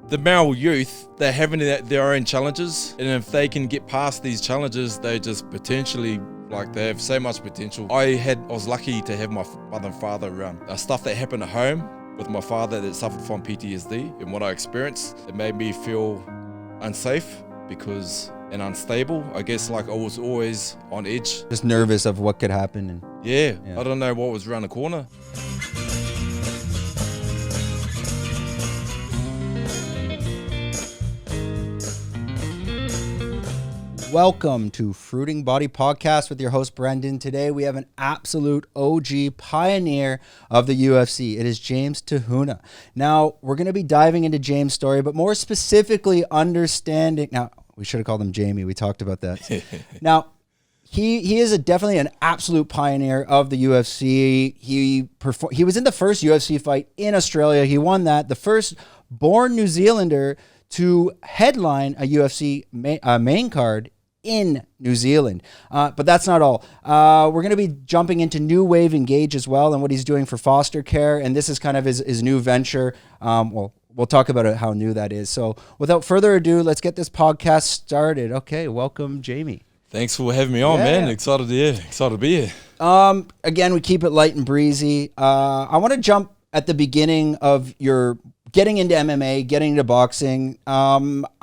The Maori youth, they're having their own challenges, and if they can get past these challenges, they just potentially, they have so much potential. I was lucky to have my mother and father around. Stuff that happened at home with my father that suffered from PTSD, and what I experienced, it made me feel unsafe and unstable. I guess I was always on edge. Just nervous of what could happen. Yeah, I don't know what was around the corner. Welcome to Fruiting Body Podcast with your host, Brendan. Today we have an absolute OG pioneer of the UFC. It is James Te Huna. Now, we're going to be diving into James' story, but more specifically understanding... Now, we should have called him Jamie. We talked about that. Now, he is definitely an absolute pioneer of the UFC. He was in the first UFC fight in Australia. He won that. The first born New Zealander to headline a UFC main card in New Zealand. But that's not all. We're going to be jumping into New Wave Engage as well and what he's doing for foster care. And this is kind of his new venture. We'll talk about how new that is. So without further ado, let's get this podcast started. Okay, welcome, Jamie. Thanks for having me on, man. Excited to be here. Again, we keep it light and breezy. I want to jump at the beginning of your getting into MMA, getting into boxing.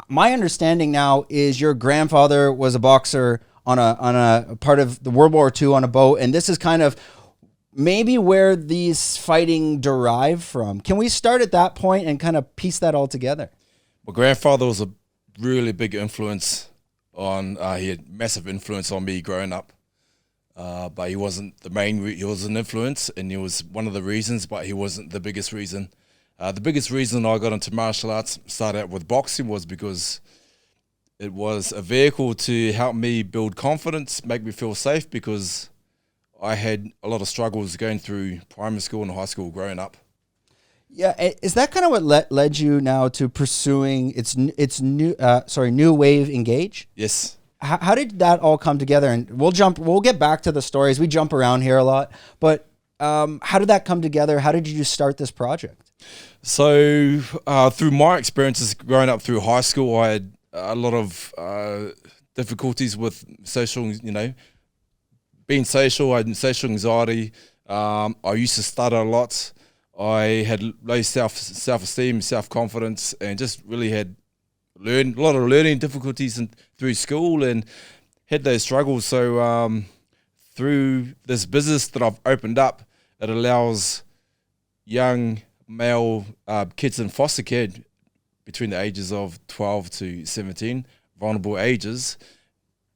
My understanding now is your grandfather was a boxer on a part of the World War II on a boat, and this is kind of maybe where these fighting derive from. Can we start at that point and kind of piece that all together? My grandfather was a really big influence he had massive influence on me growing up. But he wasn't the main, he was an influence, and he was one of the reasons, but he wasn't the biggest reason. The biggest reason I got into martial arts, started out with boxing, was because it was a vehicle to help me build confidence, make me feel safe, because I had a lot of struggles going through primary school and high school growing up. Yeah, is that kind of what led you now to pursuing New Wave Engage? Yes. How did that all come together? And we'll get back to the stories. We jump around here a lot, but how did that come together? How did you just start this project? So through my experiences growing up through high school, I had a lot of difficulties with social, being social. I had social anxiety. I used to stutter a lot. I had low self-esteem, self-confidence, and just really had a lot of learning difficulties through school, and had those struggles. So through this business that I've opened up, it allows young male kids in foster care between the ages of 12 to 17, vulnerable ages,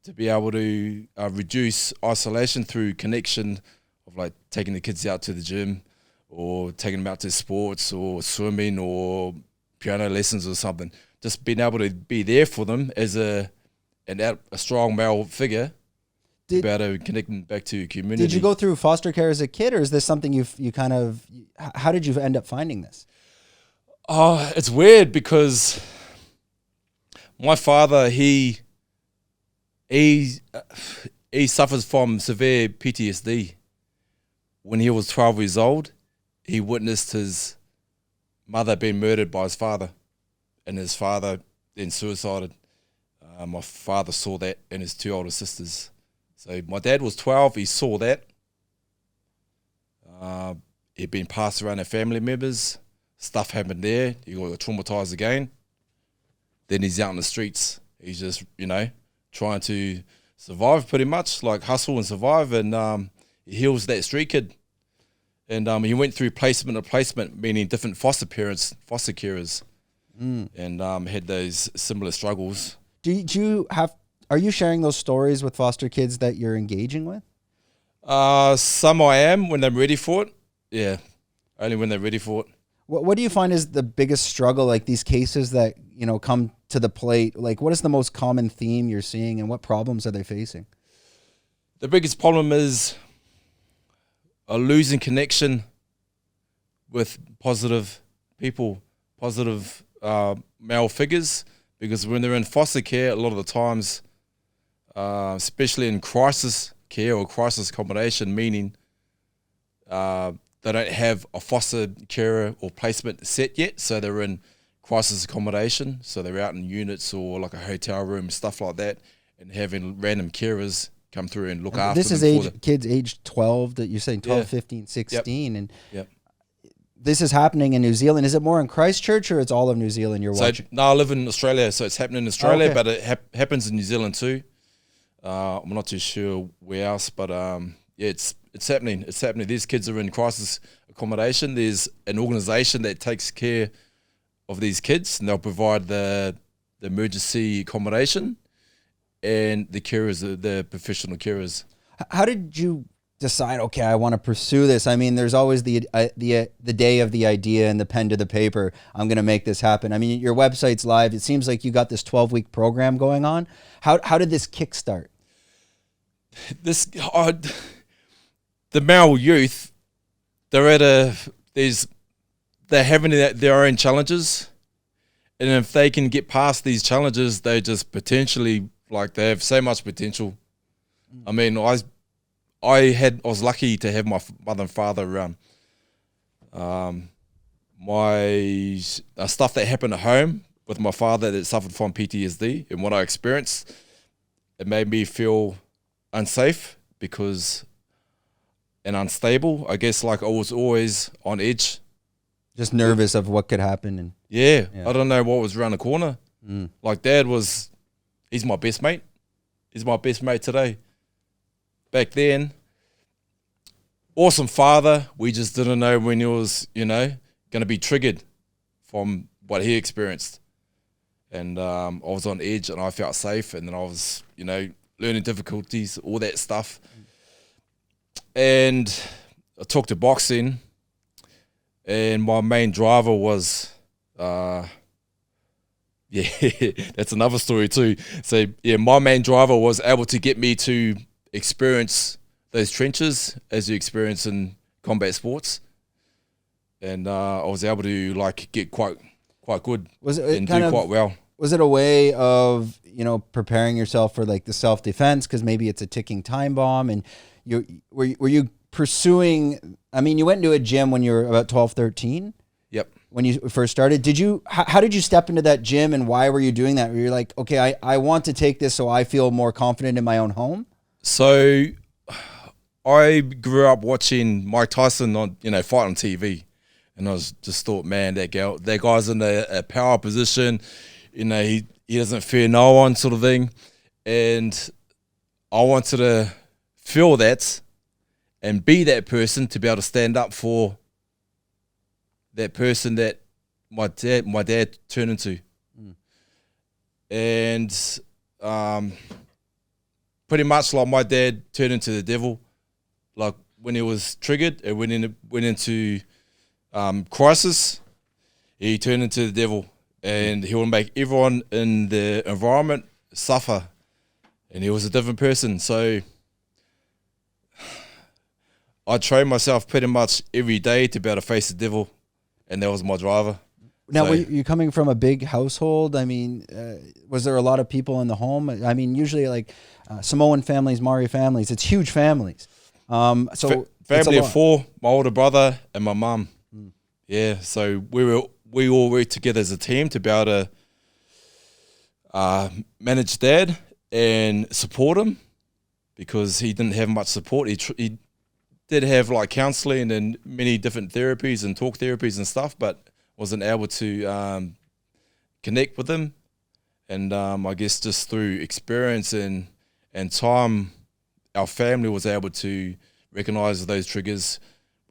to be able to reduce isolation through connection of taking the kids out to the gym, or taking them out to sports or swimming or piano lessons or something. Just being able to be there for them as a strong male figure, to be able to connect them back to community. Did you go through foster care as a kid, or is this something how did you end up finding this? Oh, it's weird, because my father, he suffers from severe PTSD. When he was 12 years old, he witnessed his mother being murdered by his father, and his father then suicided. My father saw that, and his two older sisters. So my dad was 12, he saw that. He'd been passed around to family members, stuff happened there, he got traumatized again. Then he's out in the streets. He's just, trying to survive pretty much, hustle and survive, and he was that street kid. And he went through placement to placement, meaning different foster carers, and had those similar struggles. Are you sharing those stories with foster kids that you're engaging with? Some I am, when they're ready for it. Yeah, only when they're ready for it. What do you find is the biggest struggle, these cases that, come to the plate? What is the most common theme you're seeing, and what problems are they facing? The biggest problem is a losing connection with positive people, positive male figures, because when they're in foster care, a lot of the times, especially in crisis care or crisis accommodation, meaning they don't have a foster carer or placement set yet, so they're in crisis accommodation. So they're out in units or like a hotel room, stuff like that, and having random carers come through and look after them. This is kids aged 12, that you're saying 12, 15, 16. And this is happening in New Zealand. Is it more in Christchurch or it's all of New Zealand you're watching? No, I live in Australia, so it's happening in Australia, but it happens in New Zealand too. I'm not too sure where else, but it's happening. It's happening. These kids are in crisis accommodation. There's an organisation that takes care of these kids, and they'll provide the emergency accommodation and the carers, the professional carers. How did you decide, okay, I want to pursue this? I mean, there's always the day of the idea and the pen to the paper. I'm going to make this happen. I mean, your website's live. It seems like you got this 12-week program going on. How did this kickstart? The Maori youth, they're having their own challenges, and if they can get past these challenges, they just potentially, like, they have so much potential. I mean, I was lucky to have my mother and father around. My stuff that happened at home with my father that suffered from PTSD, and what I experienced, it made me feel unsafe and unstable. I guess, like, I was always on edge. Just nervous of what could happen. And yeah, I don't know what was around the corner. Like, Dad he's my best mate. He's my best mate today. Back then, awesome father. We just didn't know when he was, going to be triggered from what he experienced. And I was on edge and I felt safe. And then I was, learning difficulties, all that stuff. And I took to boxing. And my main driver was, that's another story too. So, my main driver was able to get me to experience those trenches as you experience in combat sports. And I was able to, like, get quite good and do quite well. Was it a way of, preparing yourself for, like, the self-defense? Because maybe it's a ticking time bomb. And were you pursuing, I mean, you went into a gym when you were about 12, 13? Yep. When you first started, how did you step into that gym, and why were you doing that? Were you like, okay, I want to take this so I feel more confident in my own home? So I grew up watching Mike Tyson fight on TV, and I just thought, man, that guy's in a power position, he doesn't fear no one, sort of thing, and I wanted to feel that and be that person, to be able to stand up for that person that my dad turned into. And pretty much like my dad turned into the devil. Like, when he was triggered and went into crisis, he turned into the devil, and he would make everyone in the environment suffer, and he was a different person. So I trained myself pretty much every day to be able to face the devil, and that was my driver. Now, were you coming from a big household? I mean, was there a lot of people in the home? I mean, usually, like, Samoan families, Maori families, it's huge families. Family of four, my older brother and my mum. Yeah, so we all worked together as a team to be able to manage Dad and support him, because he didn't have much support. He did have, like, counselling and many different therapies and talk therapies and stuff, but wasn't able to connect with him. And I guess just through experience and time, our family was able to recognise those triggers.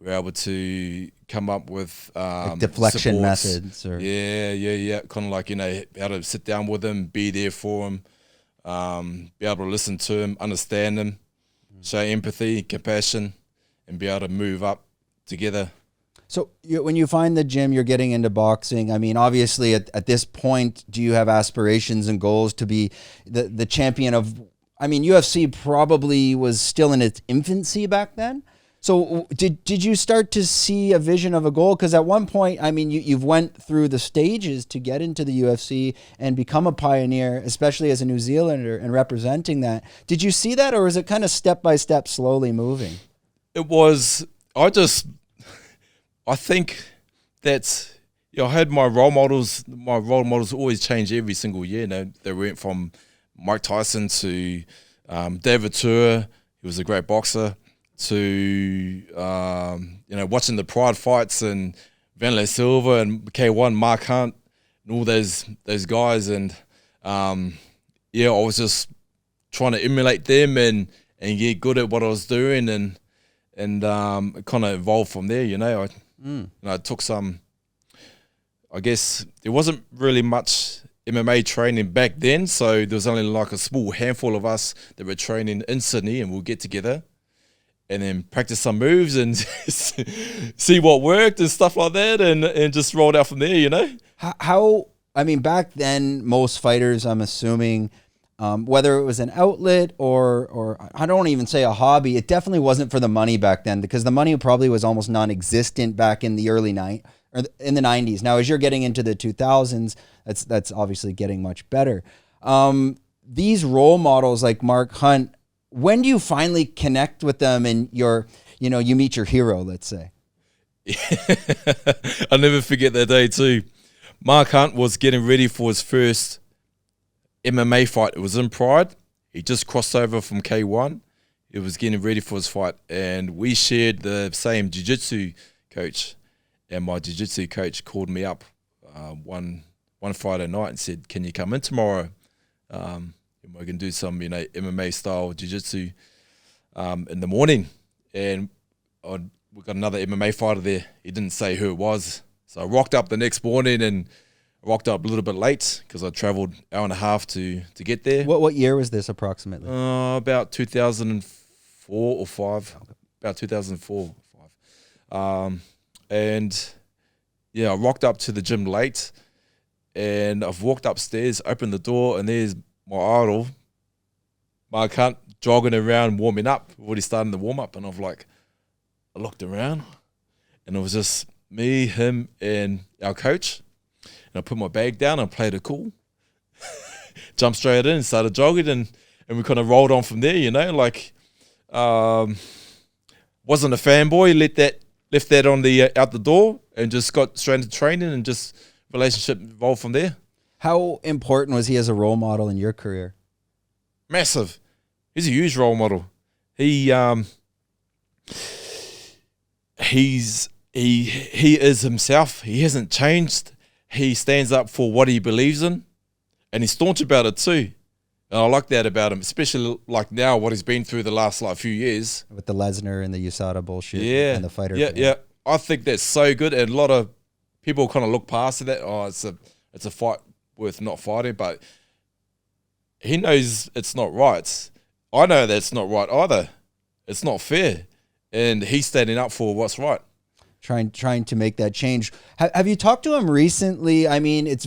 We were able to come up with like deflection supports. methods. Or Yeah. Kind of like, how to sit down with him, be there for him, be able to listen to him, understand him, show empathy, compassion, and be able to move up together. So when you find the gym, you're getting into boxing. I mean, obviously at this point, do you have aspirations and goals to be the champion of, I mean, UFC probably was still in its infancy back then. So did you start to see a vision of a goal? Because at one point, I mean, you've went through the stages to get into the UFC and become a pioneer, especially as a New Zealander and representing that. Did you see that, or was it kind of step by step, slowly moving? It was, I think that's, yeah, I had my role models. My role models always change every single year. You know, they went from Mike Tyson to David Tua, he was a great boxer, to watching the Pride fights and Vanderlei Silva and K1, Mark Hunt, and all those guys. And I was just trying to emulate them and get good at what I was doing, and it kind of evolved from there. I took some. I guess there wasn't really much MMA training back then, so there was only like a small handful of us that were training in Sydney, and we'll get together and then practice some moves and see what worked and stuff like that, and just rolled out from there. How I mean, back then, most fighters, I'm assuming, whether it was an outlet or I don't even say a hobby, it definitely wasn't for the money back then, because the money probably was almost non-existent back in the early in the 90s. Now, as you're getting into the 2000s, that's obviously getting much better. These role models like Mark Hunt, when do you finally connect with them and you meet your hero, let's say? I'll never forget that day too. Mark Hunt was getting ready for his first MMA fight. It was in Pride. He just crossed over from K1. He was getting ready for his fight, and we shared the same jiu-jitsu coach. And my jiu-jitsu coach called me up one Friday night and said, "Can you come in tomorrow? And we can do some, MMA style jiu-jitsu in the morning." And we got another MMA fighter there. He didn't say who it was, so I rocked up the next morning, and I rocked up a little bit late because I travelled an hour and a half to get there. What year was this approximately? About 2004 or 5. About 2004 or 5. And I rocked up to the gym late, and I've walked upstairs, opened the door, and there's my idol, Mark Hunt, jogging around, warming up. We've already started the warm up, and I looked around, and it was just me, him, and our coach. And I put my bag down and played it cool. Jumped straight in and started jogging, and we kind of rolled on from there. Wasn't a fanboy. Left that on the out the door, and just got straight into training, and just relationship evolved from there. How important was he as a role model in your career? Massive. He's a huge role model. He is himself. He hasn't changed. He stands up for what he believes in, and he's staunch about it too. And I like that about him, especially like now, what he's been through the last few years. With the Lesnar and the USADA bullshit and the fighter. Yeah. I think that's so good. And a lot of people kind of look past that. Oh, it's a fight worth not fighting. But he knows it's not right. I know that's not right either. It's not fair. And he's standing up for what's right. Trying to make that change. Have you talked to him recently? I mean, it's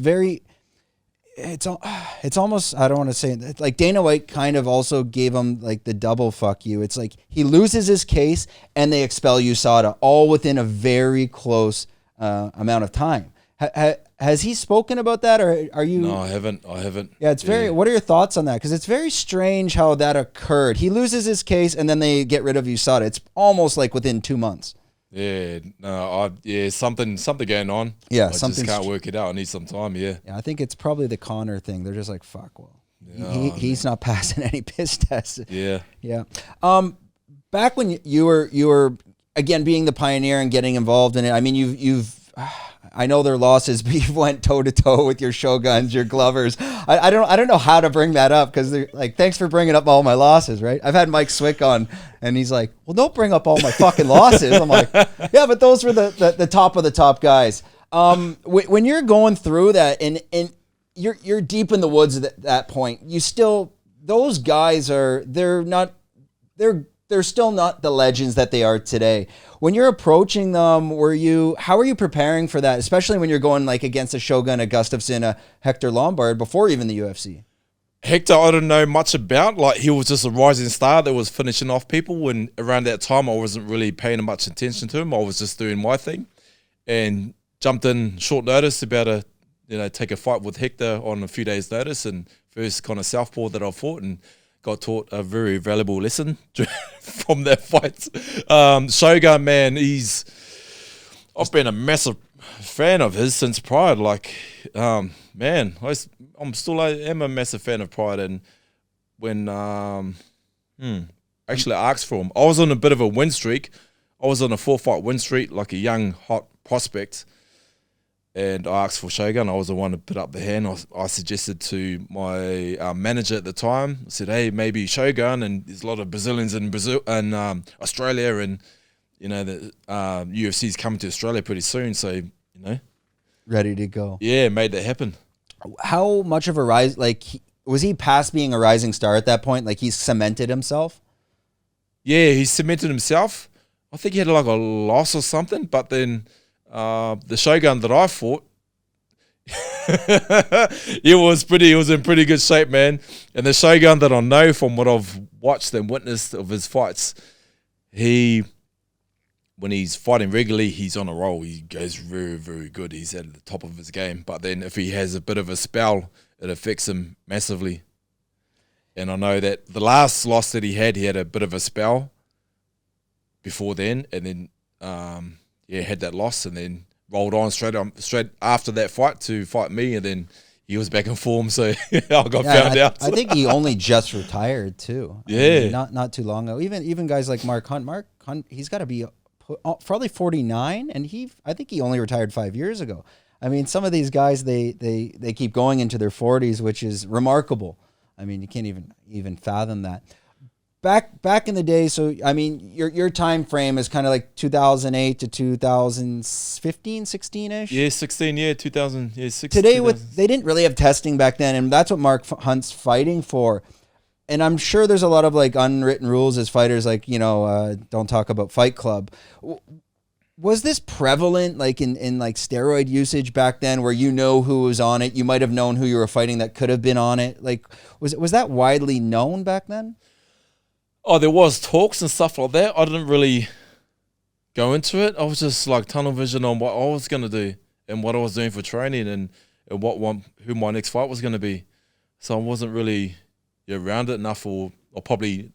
almost, I don't want to say it, like Dana White kind of also gave him like the double fuck you. It's like he loses his case and they expel USADA all within a very close amount of time. Has he spoken about that, or are you? No, I haven't. Yeah, it's very. What are your thoughts on that? Because it's very strange how that occurred. He loses his case and then they get rid of USADA. It's almost like within 2 months. Yeah, no, something going on. Yeah, I just can't work it out. I need some time. Yeah, I think it's probably the Connor thing. They're just like, fuck. Well, he's not passing any piss tests. Yeah. Back when you were again being the pioneer and getting involved in it. I mean, you've. I know their losses, but you went toe to toe with your Shoguns, your Glovers. I don't know how to bring that up, because they're like, thanks for bringing up all my losses, right? I've had Mike Swick on, and he's like, well, don't bring up all my fucking losses. I'm like, yeah, but those were the top of the top guys. When you're going through that and you're deep in the woods at that point, those guys they're still not the legends that they are today. When you're approaching them, how are you preparing for that? Especially when you're going like against a Shogun, a Gustafsson, a Hector Lombard before even the UFC. Hector, I don't know much about. Like, he was just a rising star that was finishing off people. And around that time, I wasn't really paying much attention to him. I was just doing my thing, and jumped in short notice about to take a fight with Hector on a few days' notice, and first kind of southpaw that I fought, and got taught a very valuable lesson from that fight. Shogun, man, I've been a massive fan of his since Pride. Like, man, I am a massive fan of Pride. And when actually I asked for him, I was on a bit of a win streak. I was on a 4-fight win streak, like a young hot prospect. And I asked for Shogun. I was the one to put up the hand. I suggested to my manager at the time. I said, "Hey, maybe Shogun." And there's a lot of Brazilians in Brazil and Australia, and the UFC's coming to Australia pretty soon. So ready to go. Yeah, made that happen. How much of a rise? Like, was he past being a rising star at that point? Like, he's cemented himself. Yeah, he cemented himself. I think he had like a loss or something, but then. The Shogun that I fought, he was in pretty good shape, man. And the Shogun that I know from what I've watched and witnessed of his fights, when he's fighting regularly, he's on a roll. He goes very, very good. He's at the top of his game. But then if he has a bit of a spell, it affects him massively. And I know that the last loss that he had a bit of a spell before then, and then had that loss, and then rolled on straight after that fight to fight me, and then he was back in form, so I got found out. I think he only just retired too. Yeah, I mean, not too long ago. Even guys like Mark Hunt, he's got to be probably 49, and I think he only retired 5 years ago. I mean, some of these guys they keep going into their 40s, which is remarkable. I mean, you can't even fathom that. Back in the day, so I mean, your time frame is kind of like 2008 to 2015, 16-ish? Yeah, 16, 2000, 16. Today, they didn't really have testing back then, and that's what Mark Hunt's fighting for. And I'm sure there's a lot of like unwritten rules as fighters, like, don't talk about Fight Club. Was this prevalent, like in like steroid usage back then, where who was on it? You might have known who you were fighting that could have been on it. Like, was that widely known back then? Oh, there was talks and stuff like that. I didn't really go into it. I was just like tunnel vision on what I was going to do and what I was doing for training and who my next fight was going to be. So I wasn't really around it enough, or probably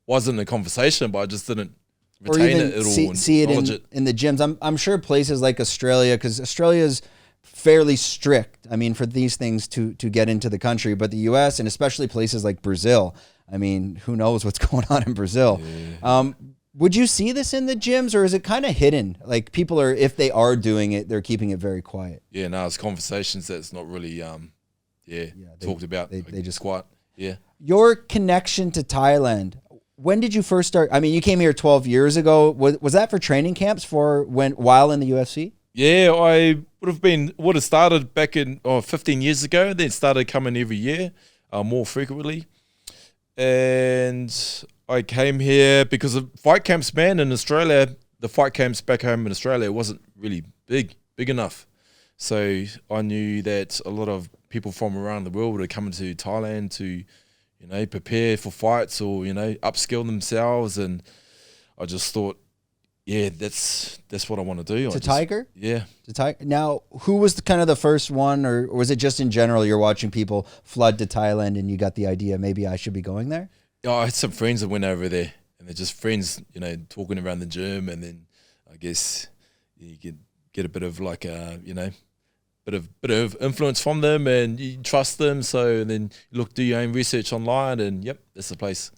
wasn't in a conversation, but I just didn't retain it at all. See it in the gyms. I'm sure places like Australia, because Australia's fairly strict, I mean, for these things to get into the country, but the US and especially places like Brazil, I mean, who knows what's going on in Brazil? Yeah. Would you see this in the gyms, or is it kind of hidden? Like, people if they are doing it, they're keeping it very quiet. Yeah, no, it's conversations that's not really, talked about. They just quiet. Yeah. Your connection to Thailand. When did you first start? I mean, you came here 12 years ago. Was that for training camps while in the UFC? Yeah, I would have started back in 15 years ago. Then started coming every year, more frequently. And I came here because of fight camps, man. In Australia, the fight camps back home in Australia wasn't really big enough. So I knew that a lot of people from around the world were coming to Thailand to, prepare for fights or, upskill themselves. And I just thought, yeah, that's what I want to do. Tiger? Yeah. To Tiger. Now, who was the first one, or was it just in general you're watching people flood to Thailand and you got the idea, maybe I should be going there? Oh, I had some friends that went over there, and they're just friends, talking around the gym, and then I guess you get a bit of like bit of influence from them, and you trust them. So then you do your own research online, and yep, that's the place.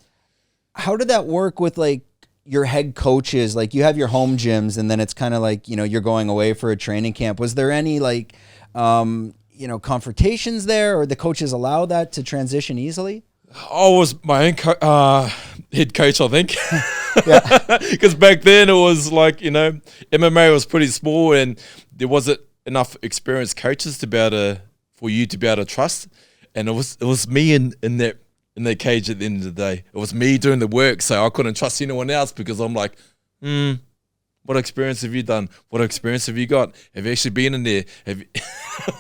How did that work with like your head coaches? Like, you have your home gyms, and then it's kind of like, you're going away for a training camp. Was there any like, confrontations there, or the coaches allow that to transition easily? I was my own head coach, I think. Because back then it was like, MMA was pretty small, and there wasn't enough experienced coaches for you to be able to trust. And it was me in that cage at the end of the day. It was me doing the work, so I couldn't trust anyone else, because I'm like, what experience have you done? What experience have you got? Have you actually been in there? Yeah,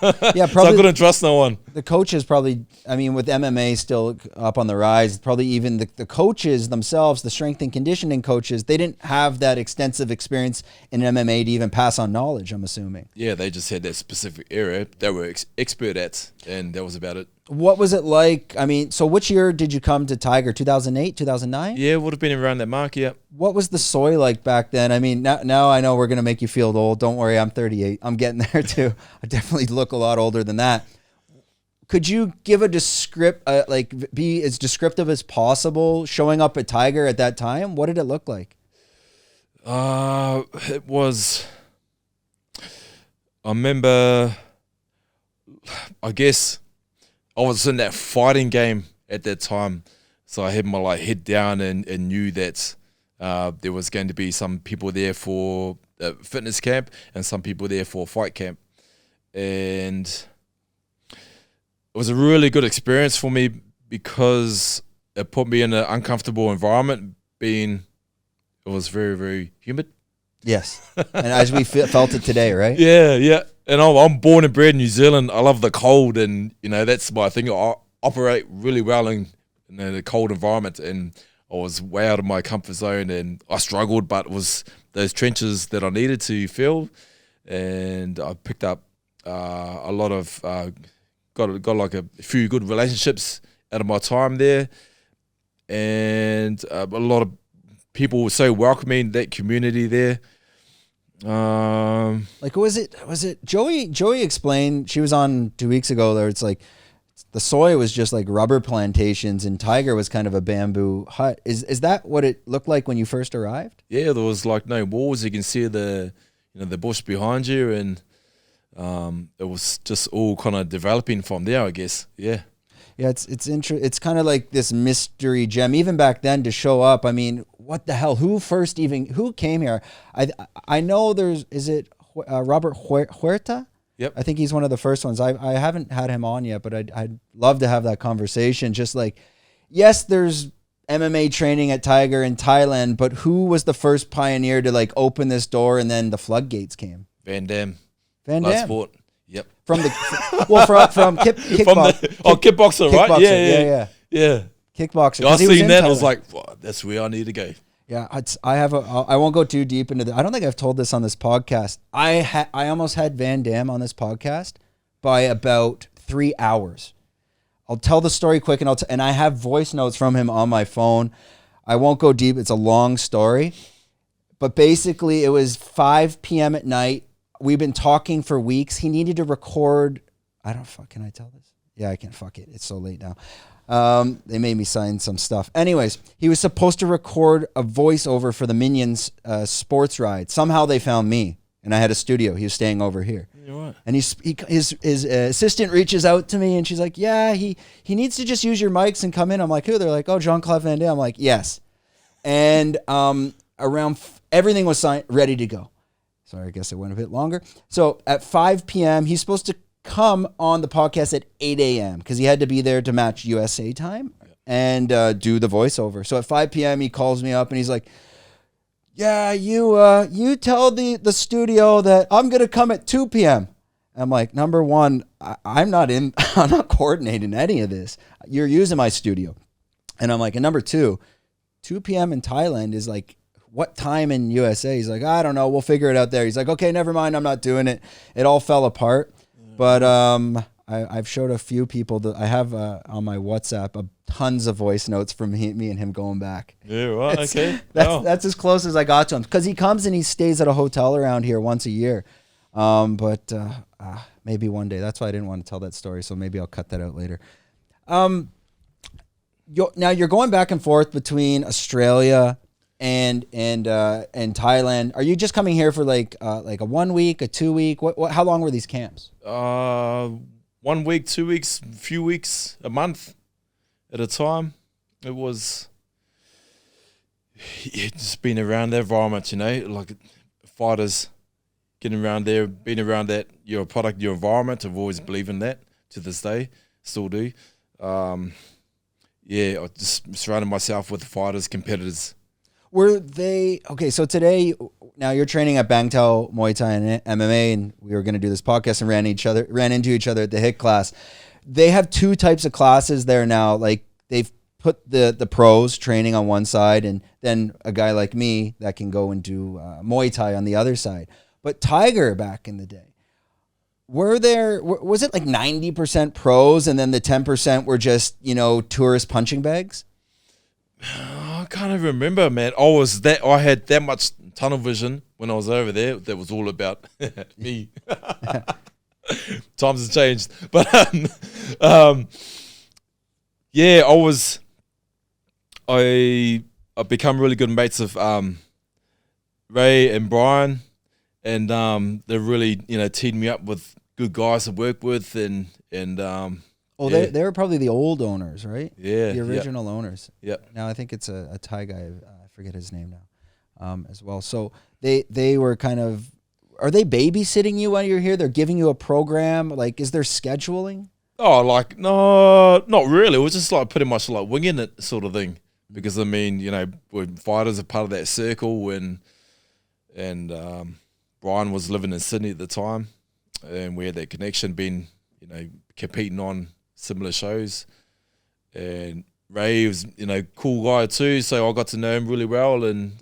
probably. So I couldn't trust no one. the coaches probably, I mean, with MMA still up on the rise, probably even the coaches themselves, the strength and conditioning coaches, they didn't have that extensive experience in MMA to even pass on knowledge, I'm assuming. Yeah, they just had that specific area they were expert at, and that was about it. What was it like? I mean, so which year did you come to Tiger? 2008, 2009? Yeah, it would have been around that mark, yeah. What was the soy like back then? I mean, now I know we're going to make you feel old. Don't worry, I'm 38. I'm getting there too. I definitely look a lot older than that. Could you give a be as descriptive as possible showing up at Tiger at that time? What did it look like? It was, I remember, I guess I was in that fighting game at that time. So I had my head down and knew that there was going to be some people there for a fitness camp and some people there for a fight camp. And it was a really good experience for me because it put me in an uncomfortable environment, it was very, very humid. Yes. And as we felt it today, right? Yeah. And I'm born and bred in New Zealand. I love the cold, and, that's my thing. I operate really well in a cold environment, and I was way out of my comfort zone, and I struggled, but it was those trenches that I needed to fill, and I picked up a lot of... Got like a few good relationships out of my time there, and a lot of people were so welcoming, that community there. Was it Joey explained, she was on 2 weeks ago, there it's like the soy was just like rubber plantations and Tiger was kind of a bamboo hut. Is that what it looked like when you first arrived? Yeah, there was like no walls. You can see the bush behind you, and it was just all kind of developing from there, I guess. Yeah. Yeah, it's kind of like this mystery gem. Even back then, to show up, I mean, what the hell? Who came here? I know Robert Huerta? Yep. I think he's one of the first ones. I haven't had him on yet, but I'd love to have that conversation. Just like, yes, there's MMA training at Tiger in Thailand, but who was the first pioneer to like open this door, and then the floodgates came? Van Dam. Sport. Yep. From kickboxer, right? Yeah. Kickboxer. I seen that. I was like, wow, that's where I need to go. Yeah, I won't go too deep into I don't think I've told this on this podcast. I almost had Van Dam on this podcast by about 3 hours. I'll tell the story quick, and I have voice notes from him on my phone. I won't go deep. It's a long story, but basically it was 5 p.m. at night. We've been talking for weeks. He needed to record. Can I tell this? Yeah, I can. Fuck it. It's so late now. They made me sign some stuff. Anyways, he was supposed to record a voiceover for the Minions sports ride. Somehow they found me, and I had a studio. He was staying over here. You're right. And his assistant reaches out to me, and she's like, yeah, he needs to just use your mics and come in. I'm like, who? They're like, oh, Jean Claude Van Dam. I'm like, yes. And everything was signed, ready to go. Sorry, I guess it went a bit longer. So at 5 p.m., he's supposed to come on the podcast at 8 a.m. because he had to be there to match USA time and do the voiceover. So at 5 p.m., he calls me up and he's like, yeah, you tell the studio that I'm going to come at 2 p.m. I'm like, number one, I'm not coordinating any of this. You're using my studio. And I'm like, and number two, 2 p.m. in Thailand is like, what time in USA? He's like, I don't know. We'll figure it out there. He's like, okay, never mind. I'm not doing it. It all fell apart. But I've showed a few people that I have on my WhatsApp tons of voice notes from me and him going back. Yeah, right. Okay. That's as close as I got to him because he comes and he stays at a hotel around here once a year. But maybe one day. That's why I didn't want to tell that story. So maybe I'll cut that out later. Now you're going back and forth between Australia and Thailand. Are you just coming here for like a 1 week, a 2 week? What? How long were these camps? 1 week, 2 weeks, a few weeks, a month at a time. It was just being around that environment, like fighters getting around there, being around that. You're a product of your environment. I've always believed in that to this day, still do. I just surrounded myself with fighters, competitors. Were they okay? So today, now you're training at Bangtao Muay Thai and MMA, and we were going to do this podcast and ran into each other at the HIT class. they have two types of classes there now. Like they've put the pros training on one side, and then a guy like me that can go and do Muay Thai on the other side. But Tiger back in the day, was it like 90% pros and then the 10% were just, tourist punching bags? I can't even remember, man. I had that much tunnel vision when I was over there. That was all about me. Times have changed, but yeah, I've become really good mates with Ray and Brian, and they really teed me up with good guys to work with, and they were probably the old owners, right? Yeah, the original owners. Yep. Now I think it's a Thai guy. I forget his name now, as well. So they were kind of. Are they babysitting you while you're here? They're giving you a program. Like, is there scheduling? Oh, no, not really. It was just like pretty much like winging it sort of thing. Because we're fighters are part of that circle, and Brian was living in Sydney at the time, and we had that connection, been competing on similar shows, and Ray was cool guy too, so I got to know him really well, and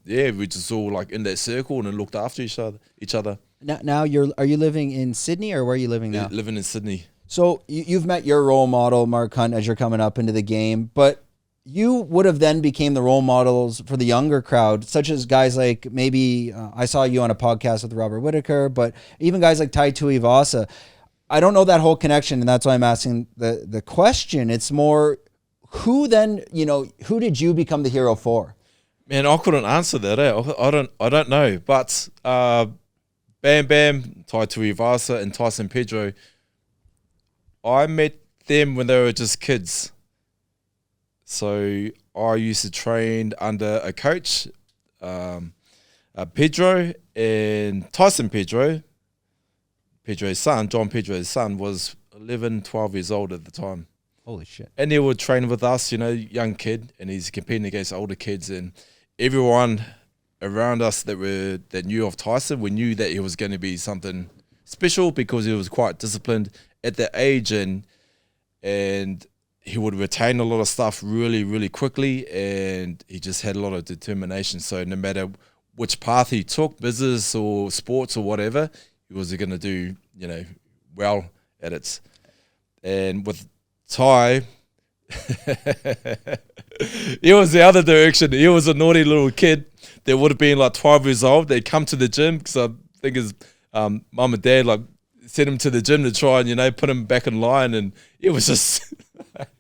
we just all like in that circle and looked after each other. Now are you living in Sydney, or where are you living now? Living in Sydney. So you've met your role model, Mark Hunt, as you're coming up into the game, but you would have then became the role models for the younger crowd, such as guys like maybe I saw you on a podcast with Robert Whittaker, but even guys like Tai Tuivasa. I don't know that whole connection, and that's why I'm asking the question. It's more, who then, who did you become the hero for? Man, I couldn't answer that. I don't know. But Bam Bam, Tai Tuivasa, and Tyson Pedro, I met them when they were just kids. So I used to train under a coach, Pedro, and Tyson Pedro's son, John Pedro's son, was 11, 12 years old at the time. Holy shit. And he would train with us, young kid, and he's competing against older kids, and everyone around us that knew of Tyson, we knew that he was going to be something special because he was quite disciplined at that age, and he would retain a lot of stuff really, really quickly, and he just had a lot of determination. So no matter which path he took, business or sports or whatever, he was going to do, well at it. And with Ty, he was the other direction. He was a naughty little kid that would have been like 12 years old. They'd come to the gym because I think his mum and dad sent him to the gym to try and, put him back in line, and it was just...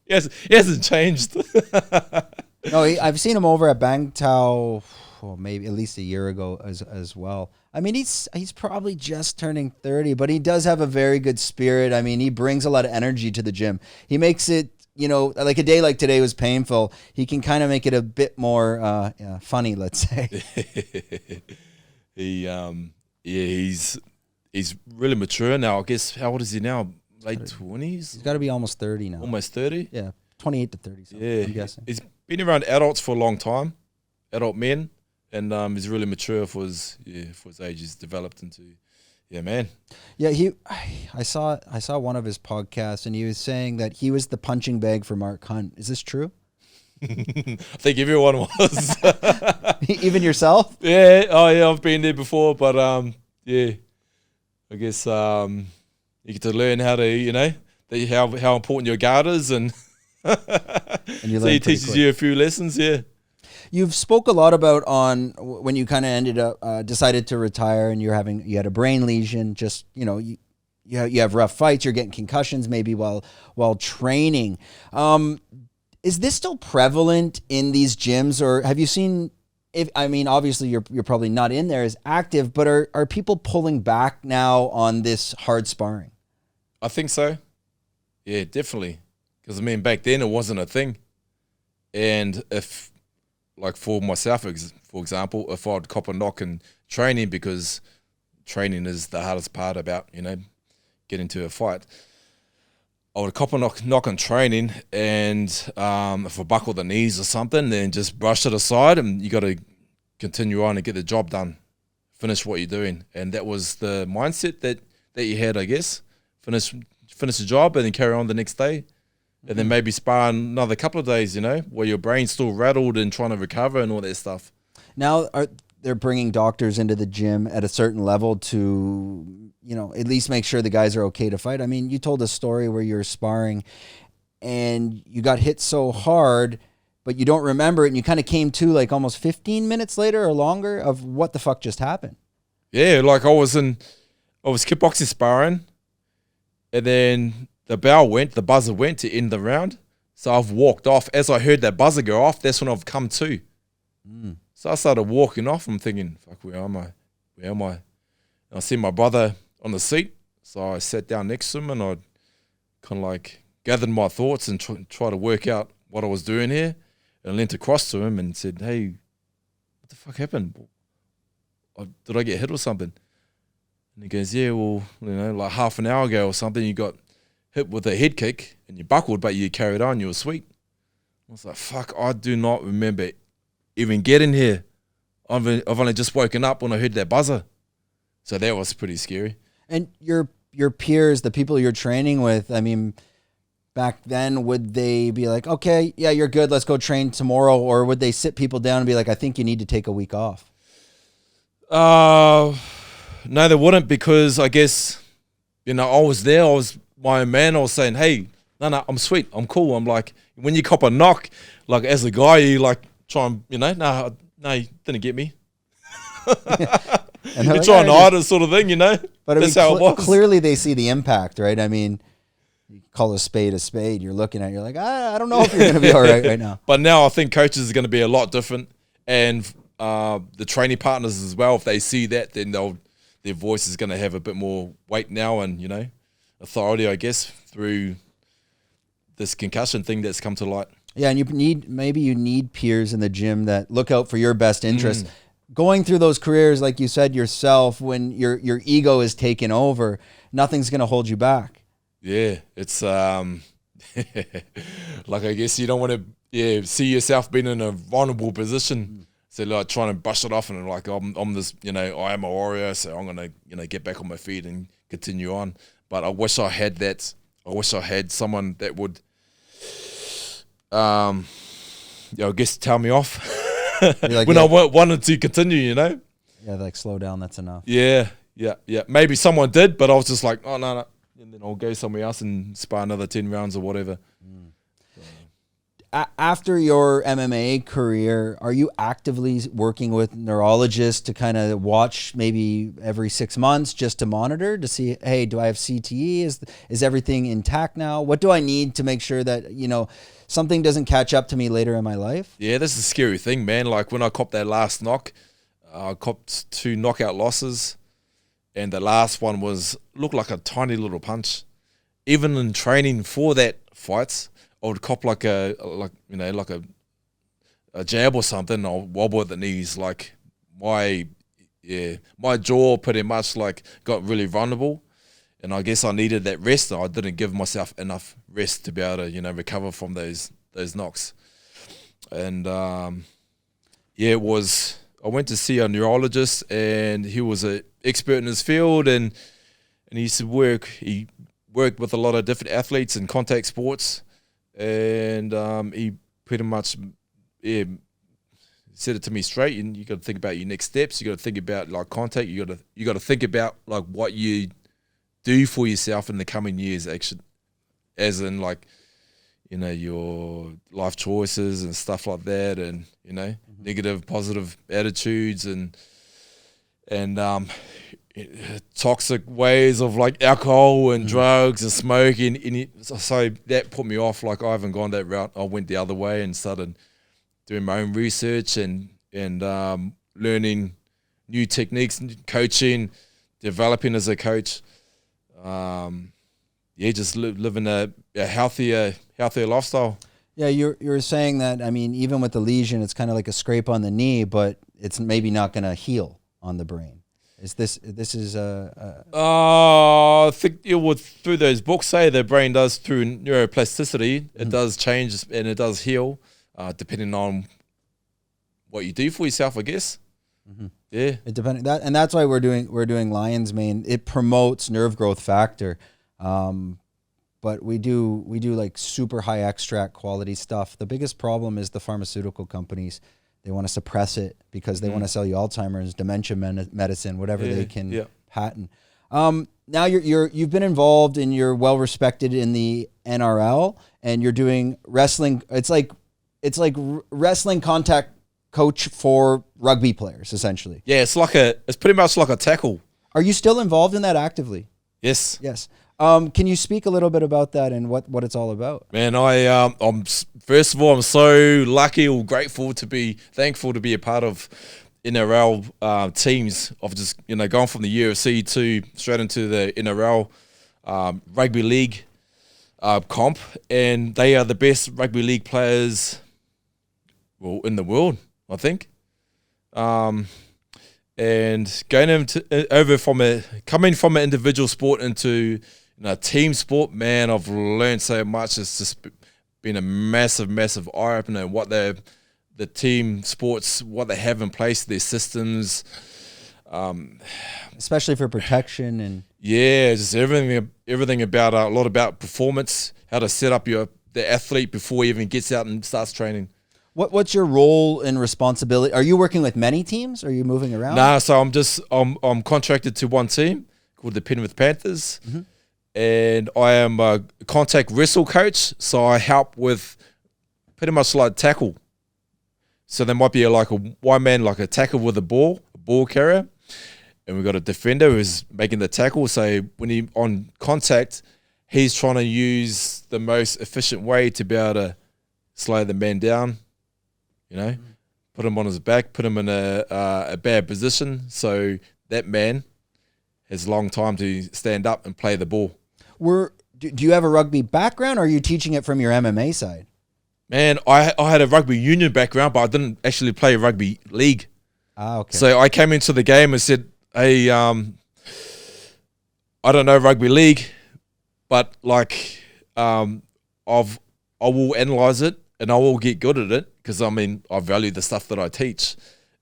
He hasn't changed. No, I've seen him over at Bangtao, maybe at least a year ago as well. I mean, he's probably just turning 30, but he does have a very good spirit. I mean, he brings a lot of energy to the gym. He makes it, like a day like today was painful. He can kind of make it a bit more funny, let's say. He's really mature now. I guess, how old is he now? Late 20s? He's got to be almost 30 now. Almost 30? Yeah, 28 to 30 something, yeah, I'm guessing. He's been around adults for a long time, adult men, and he's really mature for his age. He's developed into, man. Yeah, I saw one of his podcasts, and he was saying that he was the punching bag for Mark Hunt. Is this true? I think everyone was. Even yourself? Yeah. Oh, yeah. I've been there before, but I guess you get to learn how to, how important your guard is, and so he teaches you a few lessons. Yeah. You've spoke a lot about on when you kind of ended up decided to retire, and you had a brain lesion. Just you have rough fights. You're getting concussions maybe while training. Is this still prevalent in these gyms, or have you seen? Obviously you're probably not in there as active, but are people pulling back now on this hard sparring? I think so. Yeah, definitely. Because back then it wasn't a thing, and if, like for myself, for example, if I'd cop a knock in training, because training is the hardest part about getting to a fight, I would cop a knock on training, and if I buckle the knees or something, then just brush it aside, and you got to continue on and get the job done, finish what you're doing. And that was the mindset that you had, I guess. finish the job and then carry on the next day. And then maybe spar another couple of days, you know, where your brain's still rattled and trying to recover and all that stuff. Now, they're bringing doctors into the gym at a certain level to, you know, at least make sure the guys are okay to fight. I mean, you told a story where you're sparring and you got hit so hard, but you don't remember it, and you kind of came to like almost 15 minutes later or longer of what the fuck just happened. Yeah, like I was kickboxing sparring, and then the buzzer went to end the round. So I've walked off. As I heard that buzzer go off, that's when I've come to. So I started walking off. I'm thinking, fuck, where am I? And I see my brother on the seat. So I sat down next to him and I kind of like gathered my thoughts and try to work out what I was doing here. And I leant across to him and said, hey, what the fuck happened? Did I get hit or something? And he goes, yeah, well, you know, like half an hour ago or something, you got hit with a head kick and you buckled, but you carried on, you were sweet. I was like, fuck, I do not remember even getting here. I've only just woken up when I heard that buzzer. So that was pretty scary. And your peers, the people you're training with, I mean, back then, would they be like, okay, yeah, you're good, let's go train tomorrow? Or would they sit people down and be like, I think you need to take a week off? No, they wouldn't, because I guess, you know, I was there, I was my own man, I was saying, hey, no, I'm sweet, I'm cool. I'm like, when you cop a knock, like as a guy, you like try and, you know, no, you didn't get me. And you're like, trying to hide it sort of thing, you know? But that's I mean, how it was. Clearly they see the impact, right? I mean, you call a spade a spade. You're looking at it, you're like, I don't know if you're going to be all right now. But now I think coaches are going to be a lot different. And the training partners as well, if they see that, then their voice is going to have a bit more weight now and, you know, authority, I guess, through this concussion thing that's come to light. Yeah, and you need peers in the gym that look out for your best interest. Going through those careers, like you said yourself, when your ego is taken over, nothing's going to hold you back. Yeah, it's like, I guess you don't want to see yourself being in a vulnerable position. So like trying to brush it off and like I'm this, you know, I am a warrior, so I'm gonna, you know, get back on my feet and continue on. But I wish I had that. I wish I had someone that would, I guess, tell me off Like, when I wanted to continue. You know. Yeah, like slow down. That's enough. Yeah. Maybe someone did, but I was just like, oh no, and then I'll go somewhere else and spar another 10 rounds or whatever. After your MMA career, are you actively working with neurologists to kind of watch maybe every 6 months just to monitor to see, hey, do I have CTE? Is everything intact now? What do I need to make sure that, you know, something doesn't catch up to me later in my life? Yeah, this is a scary thing, man. Like when I copped that last knock, I copped 2 knockout losses, and the last one looked like a tiny little punch. Even in training for that fight, I would cop like a jab or something. I'll wobble at the knees. Like my jaw pretty much like got really vulnerable, and I guess I needed that rest. I didn't give myself enough rest to be able to, you know, recover from those knocks. And it was. I went to see a neurologist, and he was an expert in his field, and he used to work. He worked with a lot of different athletes in contact sports. And he pretty much said it to me straight. And you got to think about your next steps. You got to think about like contact. You got to think about like what you do for yourself in the coming years. Actually, as in like, you know, your life choices and stuff like that, and you know, negative, positive attitudes, and toxic ways of like alcohol and drugs and smoking. So that put me off. Like I haven't gone that route. I went the other way and started doing my own research and learning new techniques, coaching, developing as a coach. Just living a healthier lifestyle. Yeah, you're saying that. I mean, even with the lesion, it's kind of like a scrape on the knee, but it's maybe not going to heal on the brain. I think it would, through those books, say the brain does through neuroplasticity. It does change and it does heal, depending on what you do for yourself, I guess. Yeah, it depends. And that's why we're doing Lion's Mane. It promotes nerve growth factor. but we do like super high extract quality stuff. The biggest problem is the pharmaceutical companies. They want to suppress it because they want to sell you Alzheimer's, dementia medicine, whatever they can patent. Now you've been involved and you're well respected in the NRL, and you're doing wrestling. It's like wrestling contact coach for rugby players, essentially. Yeah, it's pretty much like a tackle. Are you still involved in that actively? Yes. Yes. Can you speak a little bit about that and what it's all about? Man, I'm first of all, I'm so lucky or thankful to be a part of NRL teams of just going from the UFC to straight into the NRL rugby league comp, and they are the best rugby league players, well, in the world, I think. And going coming from an individual sport into team sport, man, I've learned so much. It's just been a massive, massive eye opener. What the team sports, what they have in place, their systems, especially for protection and just everything about a lot about performance, how to set up the athlete before he even gets out and starts training. What's your role and responsibility? Are you working with many teams? Are you moving around? Nah, so I'm contracted to one team called the Penrith Panthers. Mm-hmm. And I am a contact wrestle coach, so I help with pretty much like tackle. So there might be like a one man, like a tackle with a ball carrier, and we've got a defender who's making the tackle. So when he on contact, he's trying to use the most efficient way to be able to slow the man down, put him on his back, put him in a bad position, so that man has a long time to stand up and play the ball. Do you have a rugby background, or are you teaching it from your MMA side? Man, I had a rugby union background, but I didn't actually play rugby league. Ah, okay. So I came into the game and said, hey, I don't know rugby league, but I will analyze it and I will get good at it because, I value the stuff that I teach.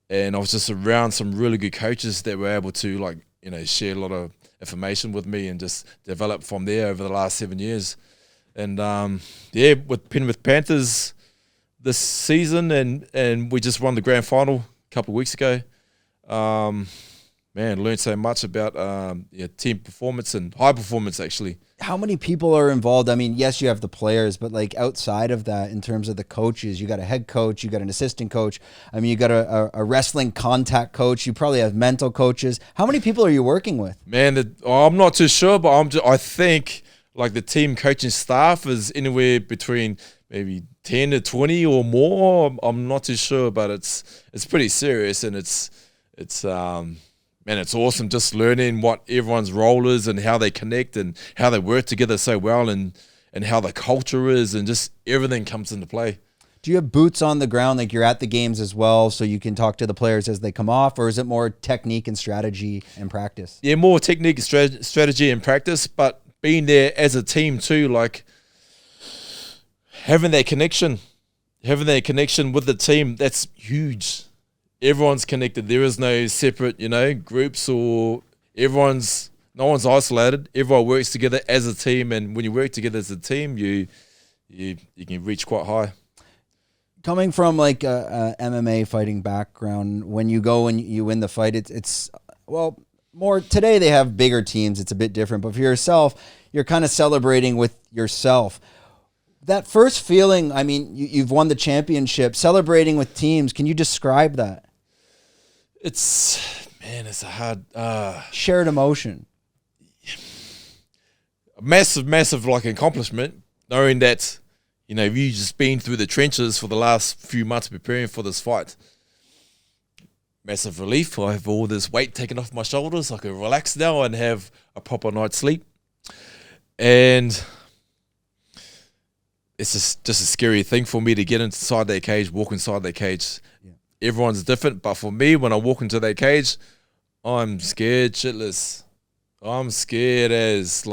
And I was just around some really good coaches that were able to share a lot of information with me and just develop from there over the last 7 years. And with Penrith Panthers this season, and we just won the grand final a couple of weeks ago. Learned so much about team performance and high performance, actually. How many people are involved? Yes, you have the players, but like outside of that, in terms of the coaches, you got a head coach, you got an assistant coach. You got a wrestling contact coach. You probably have mental coaches. How many people are you working with? Man, I'm not too sure, but I think like the team coaching staff is anywhere between maybe 10 to 20 or more. I'm not too sure, but it's pretty serious, and it's awesome just learning what everyone's role is and how they connect and how they work together so well and how the culture is, and just everything comes into play. Do you have boots on the ground, like you're at the games as well, so you can talk to the players as they come off, or is it more technique and strategy and practice? Yeah, more technique and strategy and practice, but being there as a team too, like having that connection with the team, that's huge. Everyone's connected. There is no separate, groups, or no one's isolated. Everyone works together as a team, and when you work together as a team, you can reach quite high. Coming from like a MMA fighting background, when you go and you win the fight, it's more today they have bigger teams. It's a bit different, but for yourself, you're kind of celebrating with yourself. That first feeling, you've won the championship, celebrating with teams. Can you describe that? It's a hard shared emotion. Massive like accomplishment, knowing that you've just been through the trenches for the last few months preparing for this fight. Massive relief. I have all this weight taken off my shoulders. I can relax now and have a proper night's sleep. And it's just a scary thing for me to get inside that cage, walk inside that cage. Yeah. Everyone's different, but for me, when I walk into that cage, I'm scared shitless. I'm scared as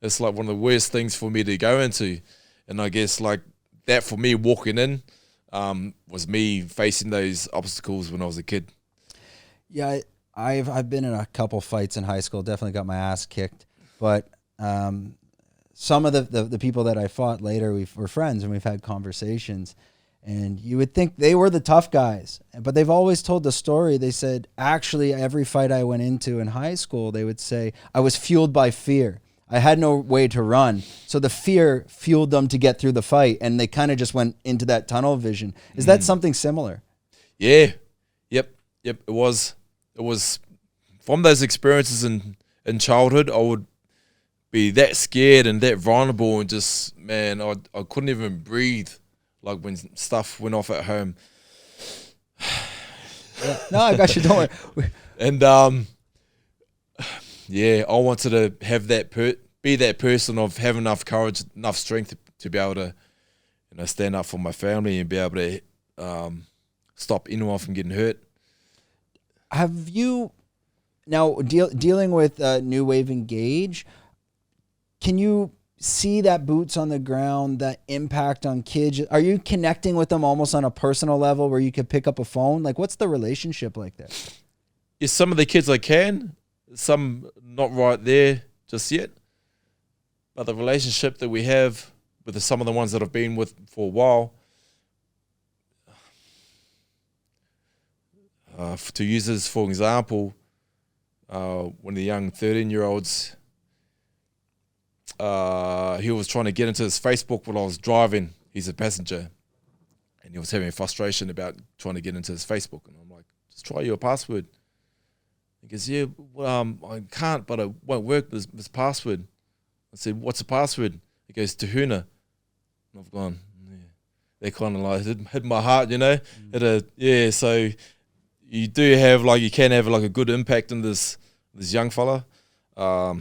it's like one of the worst things for me to go into. And I guess like that for me walking in was me facing those obstacles when I was a kid. Yeah, I've been in a couple fights in high school, definitely got my ass kicked, but some of the people that I fought later, we're friends and we've had conversations. And you would think they were the tough guys, but they've always told the story. They said, actually, every fight I went into in high school, they would say, I was fueled by fear. I had no way to run. So the fear fueled them to get through the fight. And they kind of just went into that tunnel vision. Is that something similar? Yeah. Yep. It was from those experiences in childhood, I would be that scared and that vulnerable and just, man, I couldn't even breathe. Like when stuff went off at home. Yeah. No, I got you. Don't worry. And yeah, I wanted to have that be that person of have enough courage, enough strength to be able to, stand up for my family and be able to stop anyone from getting hurt. Have you now dealing with New Wave Engage? Can you see that boots on the ground, that impact on kids? Are you connecting with them almost on a personal level where you could pick up a phone? Like, what's the relationship like that? Yeah, some of the kids I can, some not right there just yet. But the relationship that we have with some of the ones that I've been with for a while, to use this for example, one of the young 13-year-olds, he was trying to get into his Facebook while I was driving. He's a passenger. And he was having frustration about trying to get into his Facebook. And I'm like, just try your password. He goes, yeah, well, I can't, but it won't work, this password. I said, what's the password? He goes, Te Huna. And I've gone, yeah. They kind of like hit my heart, Yeah, so you do have, you can have a good impact on this young fella. They're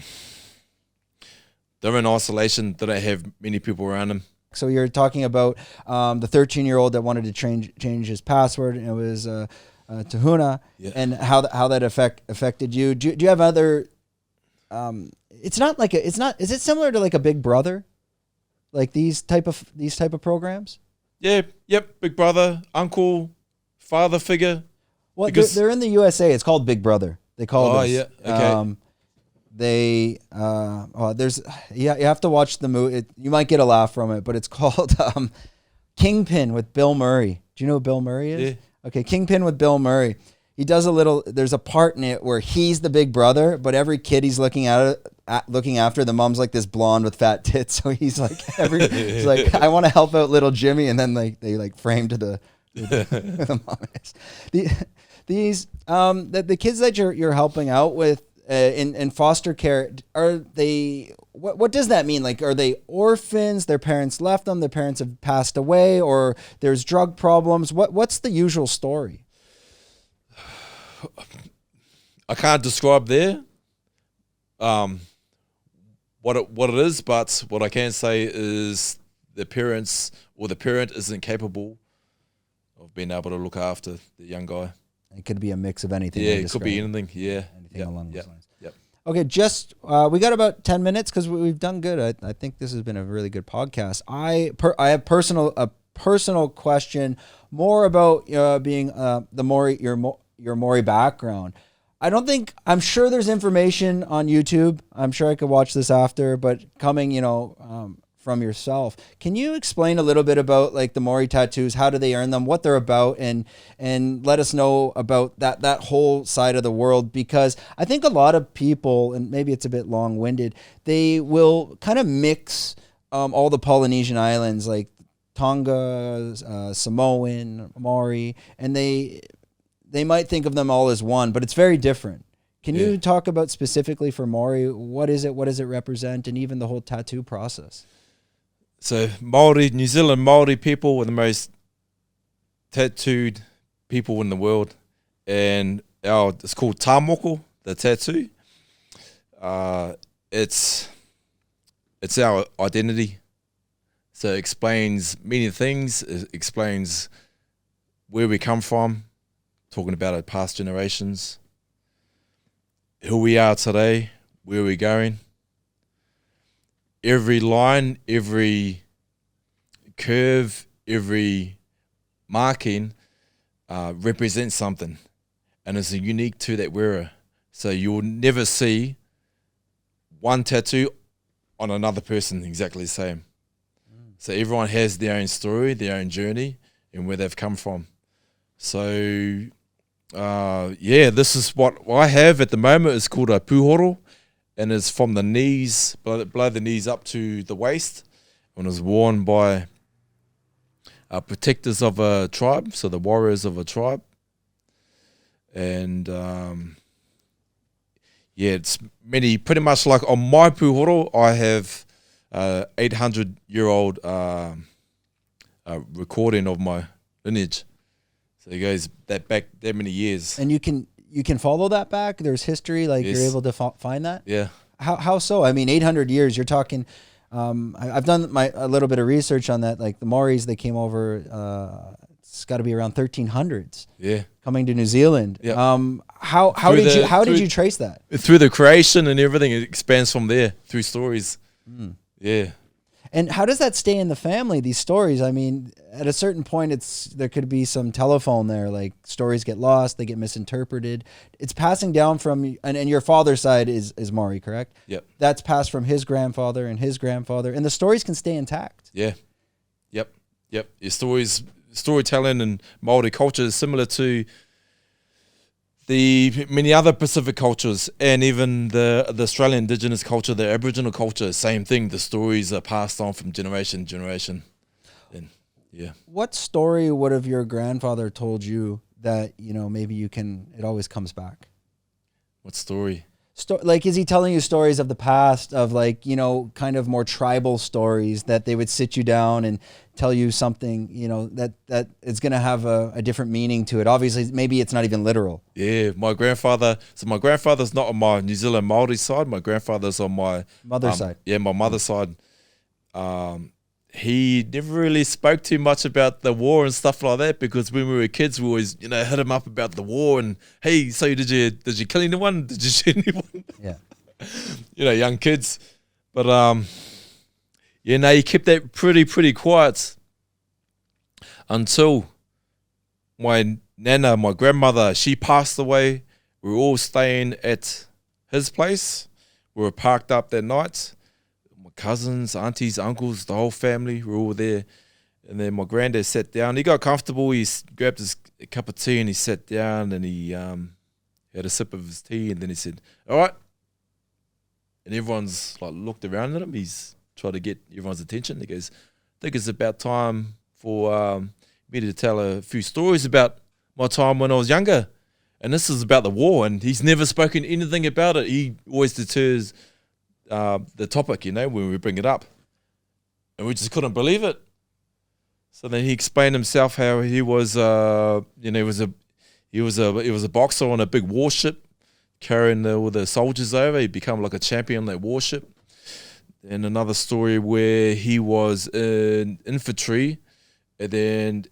in isolation. They don't have many people around them. So you're talking about the 13-year-old that wanted to change his password, and it was Te Huna, yeah. And how that affected you. Do you have other? It's not like it's not. Is it similar to like a Big Brother, like these type of programs? Yeah. Yep. Big Brother, uncle, father figure. Well, they're in the USA. It's called Big Brother. They call it. Oh yeah. Okay. You have to watch the movie. You might get a laugh from it, but it's called Kingpin with Bill Murray. Do you know who Bill Murray is? Yeah. Okay, Kingpin with Bill Murray. He does there's a part in it where he's the big brother, but every kid he's looking after, the mom's like this blonde with fat tits. So he's like, he's like, I want to help out little Jimmy. And then they frame to the mom is. The kids that you're helping out with, in foster care, are they, what does that mean? Like, are they orphans? Their parents left them, their parents have passed away, or there's drug problems? What's the usual story? I can't describe there what it is, but what I can say is the parent isn't capable of being able to look after the young guy. It could be a mix of anything. Yeah, it could be anything. Yeah. Anything along those lines. Yep. Okay, we got about 10 minutes because we've done good. I think this has been a really good podcast. I have a personal question more about being the Maori, your Maori background. I'm sure there's information on YouTube. I'm sure I could watch this after, but coming, from yourself, can you explain a little bit about like the Maori tattoos? How do they earn them? What they're about, and let us know about that whole side of the world, because I think a lot of people, and maybe it's a bit long-winded, they will kind of mix all the Polynesian islands like Tonga, Samoan, Maori, and they might think of them all as one, but it's very different. Can you talk about specifically for Maori, what is it? What does it represent? And even the whole tattoo process? So New Zealand Māori people were the most tattooed people in the world. And it's called tāmoko, the tattoo. It's our identity. So it explains many things. It explains where we come from, talking about our past generations, who we are today, where we're going. Every line, every curve, every marking represents something, and it's unique to that wearer. So you will never see one tattoo on another person exactly the same. So everyone has their own story, their own journey, and where they've come from. So, this is what I have at the moment. It's called a puhoro, and it's from the knees, below the knees up to the waist, and it was worn by protectors of a tribe, so the warriors of a tribe. And it's pretty much like on my puhoro, I have 800-year-old recording of my lineage. So it goes back that many years. And you can follow that back? There's history, like Yes. you're able to find that? Yeah. How so? I mean, 800 years, you're talking, I've done a little bit of research on that. Like the Maoris, they came over, it's got to be around 1300s. Yeah. Coming to New Zealand. Yeah. How did you trace that? Through the creation and everything, it expands from there through stories. Yeah. And how does that stay in the family, these stories? I mean, at a certain point, there could be some telephone there, like stories get lost, they get misinterpreted. It's passing down from, and your father's side is Maori, correct? Yep. That's passed from his grandfather and his grandfather, and the stories can stay intact. Yeah. Yep. Your storytelling and Māori culture is similar to the many other Pacific cultures, and even the Australian Indigenous culture, the Aboriginal culture, same thing. The stories are passed on from generation to generation. And yeah. What story would have your grandfather told you that, maybe it always comes back? What story? Like, is he telling you stories of the past, of like, kind of more tribal stories that they would sit you down and tell you something, that it's going to have a different meaning to it? Obviously, maybe it's not even literal. Yeah, my grandfather's not on my New Zealand Māori side. My grandfather's on my Mother's side. Yeah, my mother's side. He never really spoke too much about the war and stuff like that, because when we were kids, we always, hit him up about the war and, hey, so did you kill anyone? Did you shoot anyone? Yeah. Young kids. But he kept that pretty quiet until my nana, my grandmother, she passed away. We were all staying at his place. We were parked up that night. My cousins, aunties, uncles, the whole family were all there. And then my granddad sat down. He got comfortable. He grabbed his cup of tea and he sat down and he had a sip of his tea, and then he said, "All right." And everyone's like looked around at him. He's tried to get everyone's attention. He goes, "I think it's about time for me to tell a few stories about my time when I was younger." And this is about the war, and he's never spoken anything about it. He always deters the topic, when we bring it up. And we just couldn't believe it. So then he explained himself how he was, he was a boxer on a big warship, carrying all the soldiers over. He became like a champion on that warship. And another story where he was in infantry, and then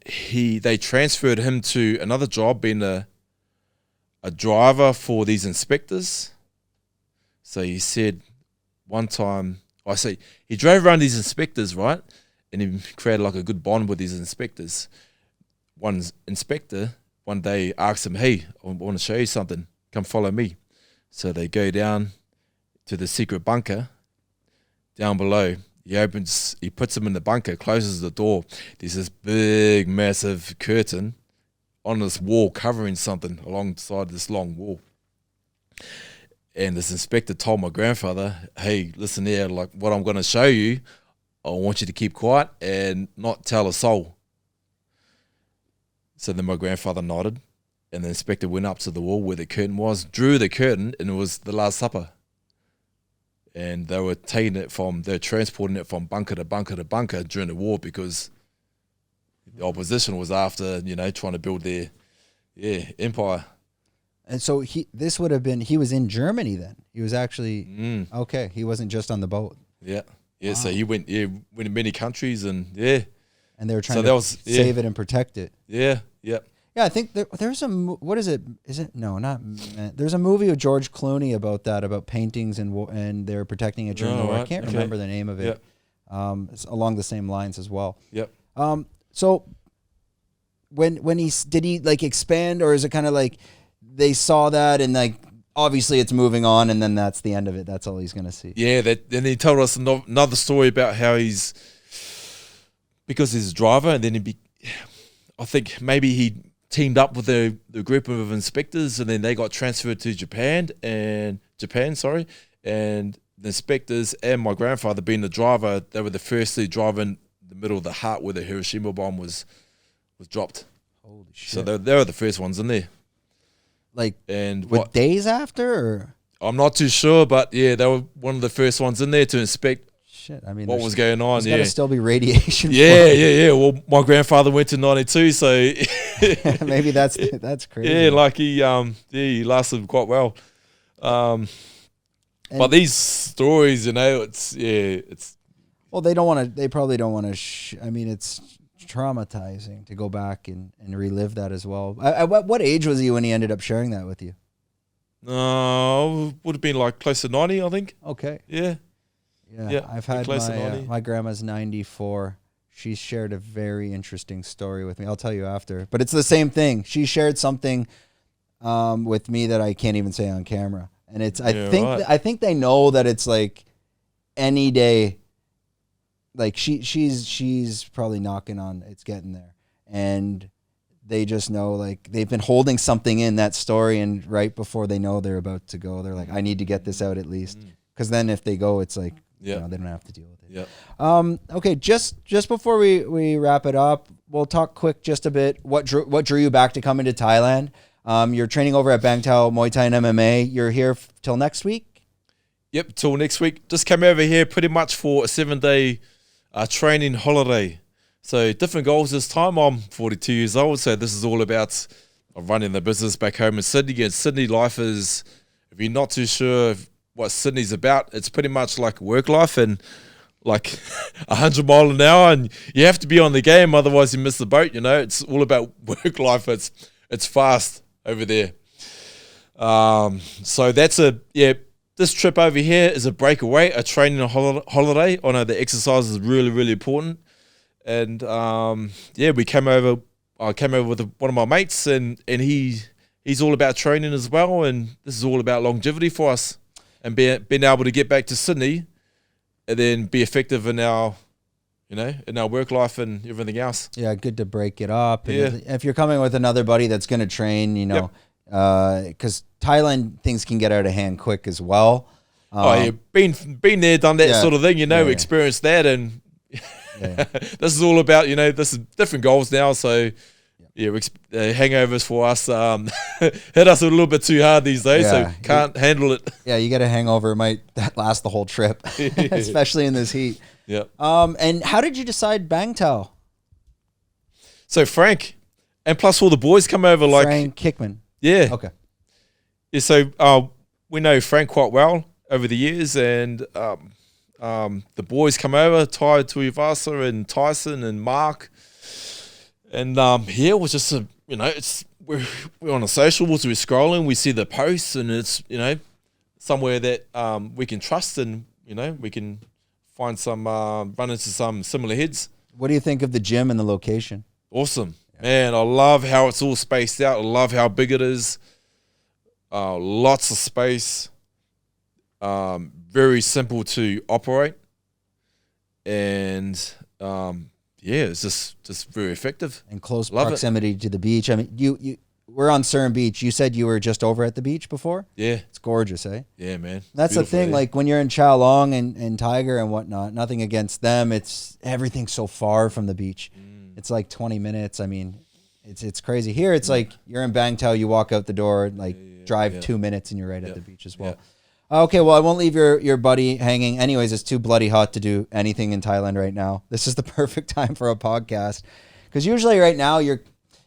they transferred him to another job, being a driver for these inspectors. So he said one time, he drove around these inspectors, right? And he created like a good bond with these inspectors. One inspector one day asked him, "Hey, I want to show you something. Come follow me." So they go down to the secret bunker down below. He puts him in the bunker, closes the door. There's this big, massive curtain on this wall covering something alongside this long wall. And this inspector told my grandfather, "Hey, listen here, like what I'm going to show you, I want you to keep quiet and not tell a soul." So then my grandfather nodded, and the inspector went up to the wall where the curtain was, drew the curtain, and it was the Last Supper. And they're transporting it from bunker to bunker to bunker during the war, because the opposition was after, trying to build their empire. And so he was in Germany then. He was actually, okay, he wasn't just on the boat. Yeah. Yeah, wow. So he went in many countries, and and they were trying to save it and protect it. Yeah. Yeah, I think there's what is it? Is it no, not there's a movie with George Clooney about that, about paintings and they're protecting it during the war. Right. I can't remember the name of it. Yep. It's along the same lines as well. Yep. So when did he like expand, or is it kind of like they saw that and like obviously it's moving on, and then that's the end of it. That's all he's going to see. Yeah, then he told us another story about how because he's a driver, and then I think maybe he teamed up with the group of inspectors, and then they got transferred to Japan, and the inspectors and my grandfather being the driver, they were the first to drive in the middle of the heart where the Hiroshima bomb was dropped. Holy shit. So they were the first ones in there. Like, and days after, or? I'm not too sure, but yeah, they were one of the first ones in there to inspect what was going on. There's got to still be radiation. Yeah. Well, my grandfather went to 92, so maybe that's crazy. Yeah, like he lasted quite well. But these stories, it's well, they probably don't want to. I mean, it's traumatizing to go back and relive that as well. At what age was he when he ended up sharing that with you? Would have been like close to 90, I think. Okay. Yeah. I've had my grandma's 94. She shared a very interesting story with me. I'll tell you after. But it's the same thing. She shared something with me that I can't even say on camera. And it's I think they know that it's like any day. Like she's probably knocking on, it's getting there, and they just know, like, they've been holding something in that story, and right before they know they're about to go, they're like, I need to get this out at least, because then if they go, it's like, they don't have to deal with it. Okay, just before we wrap it up, we'll talk quick just a bit. What drew you back to come into Thailand? You're training over at Bang Tao Muay Thai and MMA. You're here till next week. Yep, till next week. Just came over here pretty much for a 7-day training holiday. So different goals this time. I'm 42 years old, so this is all about running the business back home in Sydney. And Sydney life is, if you're not too sure what Sydney's about, it's pretty much like work life and like 100 miles an hour, and you have to be on the game, otherwise you miss the boat. It's all about work life. It's fast over there. So that's this trip over here is a breakaway, a training holiday. I know the exercise is really, really important. And we came over. I came over with one of my mates, and he's all about training as well. And this is all about longevity for us, and being able to get back to Sydney, and then be effective in our work life and everything else. Yeah, good to break it up. And if you're coming with another buddy that's going to train, because Thailand, things can get out of hand quick as well. Been there, done that sort of thing, experienced that, and this is all about, this is different goals now, so hangovers for us hit us a little bit too hard these days, so can't handle it. Yeah, you get a hangover, it might last the whole trip, especially in this heat. Yeah. And how did you decide Bang Tao? So Frank, and plus all the boys come over, like Frank Kickman. Yeah. Okay. Yeah, so we know Frank quite well over the years, and the boys come over, Tai Tuivasa and Tyson and Mark, and it was just we're on a socials, we're scrolling, we see the posts, and it's somewhere that we can trust, and we can find some run into some similar heads. What do you think of the gym and the location? Awesome. Man, I love how it's all spaced out. I love how big it is. Lots of space. Very simple to operate. And it's just very effective. And close proximity to the beach. I mean, we're on Surrey Beach. You said you were just over at the beach before? Yeah. It's gorgeous, eh? Yeah, man. That's the thing. Like when you're in Chow Long and Tiger and whatnot, nothing against them. It's everything's so far from the beach. It's like 20 minutes. I mean, it's crazy. Here, it's like you're in Bang Tao, you walk out the door, drive 2 minutes, and you're right at the beach as well. Yeah. Okay, well, I won't leave your buddy hanging. Anyways, it's too bloody hot to do anything in Thailand right now. This is the perfect time for a podcast. Because usually right now,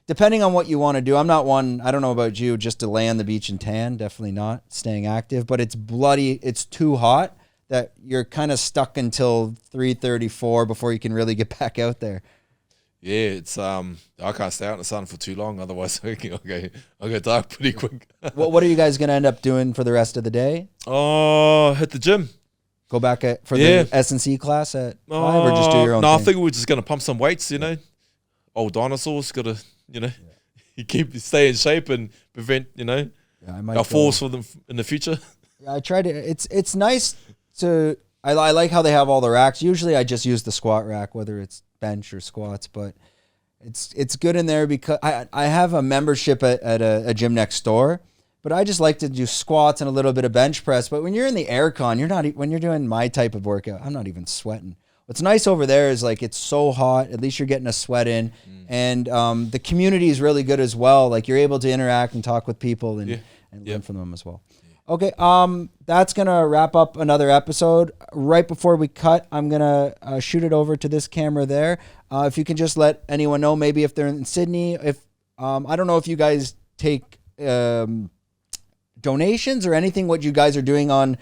depending on what you want to do, I'm not one, I don't know about you, just to lay on the beach and tan. Definitely not staying active. But it's too hot that you're kind of stuck until 3:34 before you can really get back out there. Yeah, it's I can't stay out in the sun for too long, otherwise I'll go dark pretty quick. What are you guys gonna end up doing for the rest of the day? Oh, hit the gym. Go back for the S&C class at 5, or just do your own thing? I think we're just gonna pump some weights. Old dinosaurs gotta stay in shape and prevent I might our force for them in the future. Yeah, I try to. It's nice to. I like how they have all the racks. Usually, I just use the squat rack, whether it's bench or squats. But it's good in there because I have a membership at a gym next door. But I just like to do squats and a little bit of bench press. But when you're in the aircon, you're not. When you're doing my type of workout, I'm not even sweating. What's nice over there is like it's so hot. At least you're getting a sweat in, and the community is really good as well. Like you're able to interact and talk with people and learn from them as well. Okay, that's gonna wrap up another episode. Right before we cut, I'm gonna shoot it over to this camera there. If you can just let anyone know, maybe if they're in Sydney, if I don't know if you guys take donations or anything, what you guys are doing on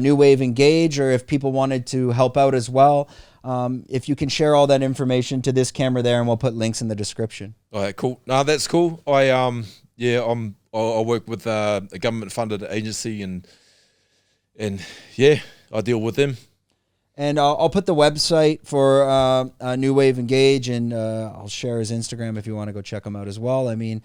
New Wave Engage, or if people wanted to help out as well. If you can share all that information to this camera there, and we'll put links in the description. All right, cool. No, that's cool. I work with a government-funded agency, and yeah, I deal with them. And I'll put the website for New Wave Engage, and I'll share his Instagram if you want to go check him out as well. I mean,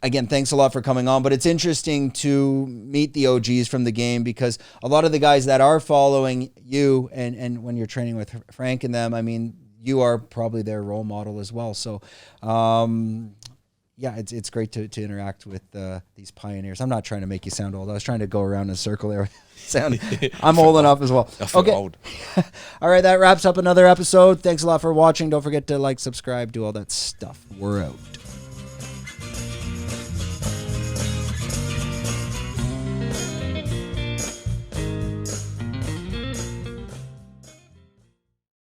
again, thanks a lot for coming on, but it's interesting to meet the OGs from the game, because a lot of the guys that are following you and when you're training with Frank and them, I mean, you are probably their role model as well. So, yeah, it's great to interact with these pioneers. I'm not trying to make you sound old. I was trying to go around in a circle there. I'm old enough as well. I feel old. All right, that wraps up another episode. Thanks a lot for watching. Don't forget to like, subscribe, do all that stuff. We're out.